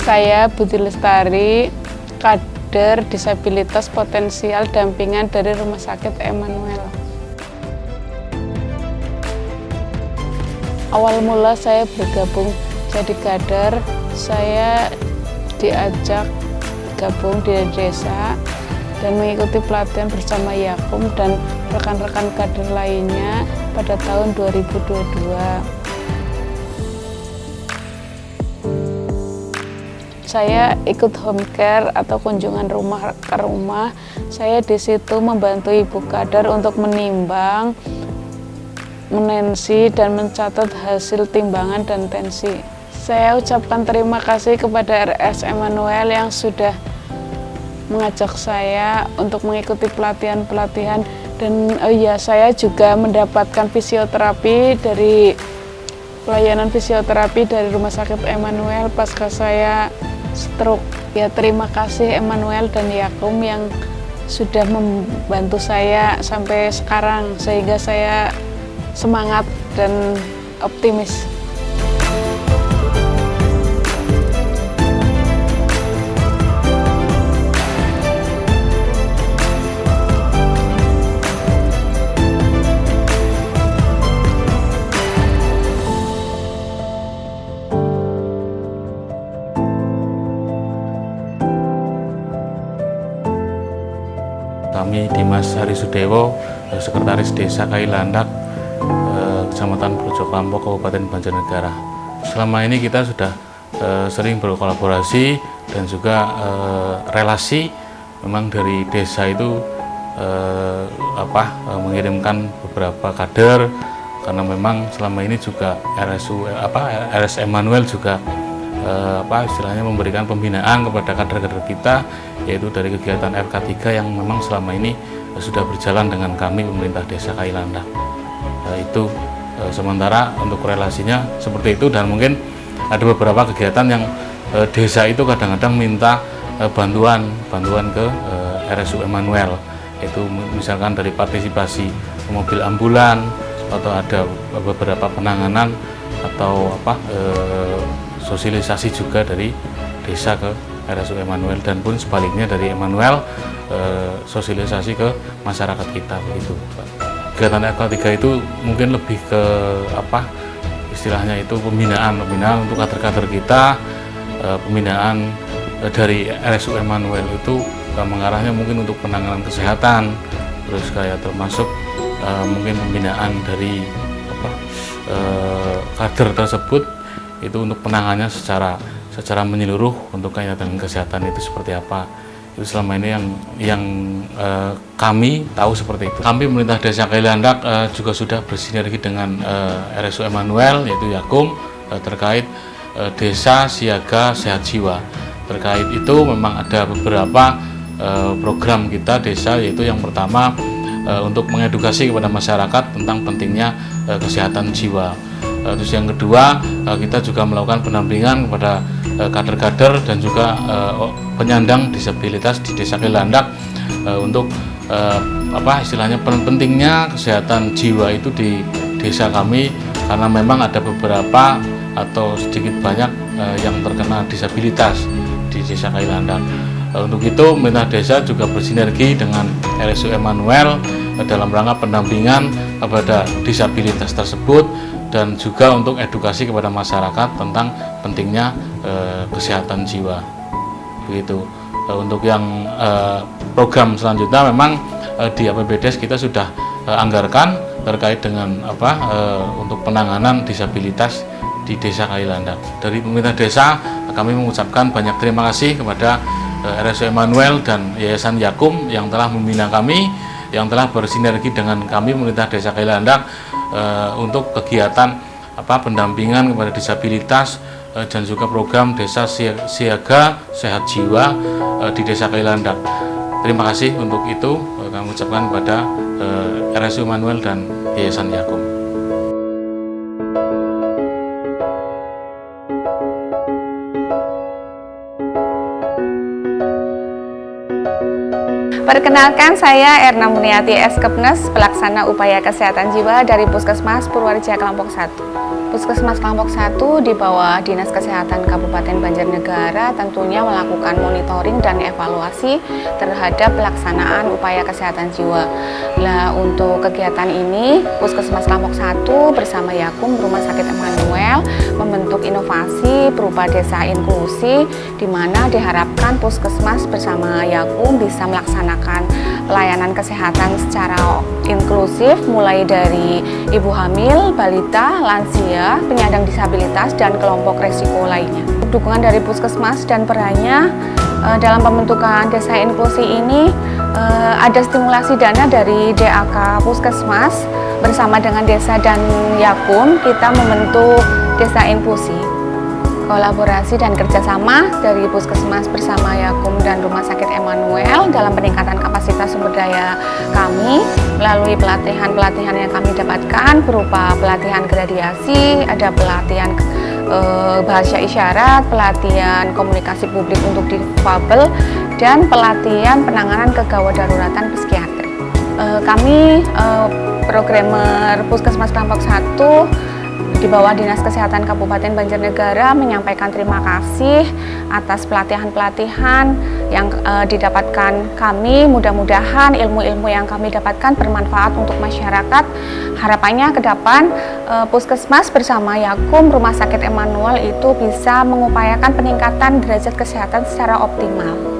Saya Budi Lestari, kader disabilitas potensial dampingan dari Rumah Sakit Emmanuel. Awal mula saya bergabung jadi kader, saya diajak gabung di desa dan mengikuti pelatihan bersama Yakum dan rekan-rekan kader lainnya pada tahun 2022. Saya ikut home care atau kunjungan rumah ke rumah. Saya di situ membantu ibu kader untuk menimbang, menensi, dan mencatat hasil timbangan dan tensi. Saya ucapkan terima kasih kepada RS Emmanuel yang sudah mengajak saya untuk mengikuti pelatihan-pelatihan, dan saya juga mendapatkan fisioterapi dari pelayanan fisioterapi dari Rumah Sakit Emmanuel pasca saya stroke. Ya, terima kasih Emmanuel dan Yakum yang sudah membantu saya sampai sekarang sehingga saya semangat dan optimis. Kami Dimas Hari Sudewo, Sekretaris Desa Kailandak, Kecamatan Brojoklampok, Kabupaten Banjarnegara. Selama ini kita sudah sering berkolaborasi dan juga relasi. Memang dari desa itu mengirimkan beberapa kader, karena memang selama ini juga RS Emmanuel juga istilahnya memberikan pembinaan kepada kader-kader kita, yaitu dari kegiatan FK3 yang memang selama ini sudah berjalan dengan kami pemerintah desa Kailandak. Itu sementara untuk relasinya seperti itu, dan mungkin ada beberapa kegiatan yang desa itu kadang-kadang minta bantuan ke RSU Emmanuel, yaitu misalkan dari partisipasi mobil ambulan, atau ada beberapa penanganan atau sosialisasi juga dari desa ke RSU Emmanuel, dan pun sebaliknya dari Emmanuel sosialisasi ke masyarakat kita, begitu. Kegiatan FK3 itu mungkin lebih ke istilahnya itu pembinaan untuk kader-kader kita, pembinaan dari RSU Emmanuel itu mengarahnya mungkin untuk penanganan kesehatan, terus kayak termasuk mungkin pembinaan dari kader tersebut itu untuk penanganannya secara menyeluruh untuk kegiatan kesehatan itu seperti apa. Itu selama ini yang kami tahu seperti itu. Kami pemerintah desa Kailandak juga sudah bersinergi dengan RSU Emmanuel, yaitu Yakum, terkait desa siaga sehat jiwa. Terkait itu memang ada beberapa program kita desa, yaitu yang pertama untuk mengedukasi kepada masyarakat tentang pentingnya kesehatan jiwa. Terus yang kedua, kita juga melakukan pendampingan kepada kader-kader dan juga penyandang disabilitas di desa Kailandak untuk istilahnya pentingnya kesehatan jiwa itu di desa kami, karena memang ada beberapa atau sedikit banyak yang terkena disabilitas di desa Kailandak. Untuk itu pemerintah desa juga bersinergi dengan RSU Emmanuel dalam rangka pendampingan kepada disabilitas tersebut, dan juga untuk edukasi kepada masyarakat tentang pentingnya kesehatan jiwa, begitu. Untuk yang program selanjutnya memang di APBDes kita sudah anggarkan terkait dengan untuk penanganan disabilitas di desa Kailandak. Dari pemerintah desa kami mengucapkan banyak terima kasih kepada RSU Emmanuel dan Yayasan Yakum yang telah membina kami, yang telah bersinergi dengan kami pemerintah desa Kailandak untuk kegiatan pendampingan kepada disabilitas dan juga program desa siaga sehat jiwa di desa Kailandak. Terima kasih untuk itu kami ucapkan kepada RSU Immanuel dan Yayasan Yakum. Perkenalkan, saya Erna Murniati Eskepnes, pelaksana upaya kesehatan jiwa dari Puskesmas Purwareja Kelompok 1. Puskesmas Kelompok 1 di bawah Dinas Kesehatan Kabupaten Banjarnegara tentunya melakukan monitoring dan evaluasi terhadap pelaksanaan upaya kesehatan jiwa. Nah, untuk kegiatan ini, Puskesmas Kelompok 1 bersama Yakum Rumah Sakit Immanuel membentuk inovasi berupa desa inklusi, di mana diharapkan Puskesmas bersama Yakum bisa melaksanakan pelayanan kesehatan secara inklusif, mulai dari ibu hamil, balita, lansia, penyandang disabilitas, dan kelompok resiko lainnya. Dukungan dari Puskesmas dan perannya dalam pembentukan desa inklusi ini ada stimulasi dana dari DAK Puskesmas bersama dengan desa dan Yakum. Kita membentuk desa inklusi. Kolaborasi dan kerjasama dari Puskesmas bersama Yakum dan Rumah Sakit Immanuel dalam peningkatan kapasitas sumber daya kami melalui pelatihan-pelatihan yang kami dapatkan berupa pelatihan gradiasi, ada pelatihan bahasa isyarat, pelatihan komunikasi publik untuk difabel, dan pelatihan penanganan kegawat daruratan psikiatri. Kami programmer Puskesmas Kelompok 1 di bawah Dinas Kesehatan Kabupaten Banjarnegara menyampaikan terima kasih atas pelatihan-pelatihan yang didapatkan kami. Mudah-mudahan ilmu-ilmu yang kami dapatkan bermanfaat untuk masyarakat. Harapannya ke depan Puskesmas bersama Yakum Rumah Sakit Immanuel itu bisa mengupayakan peningkatan derajat kesehatan secara optimal.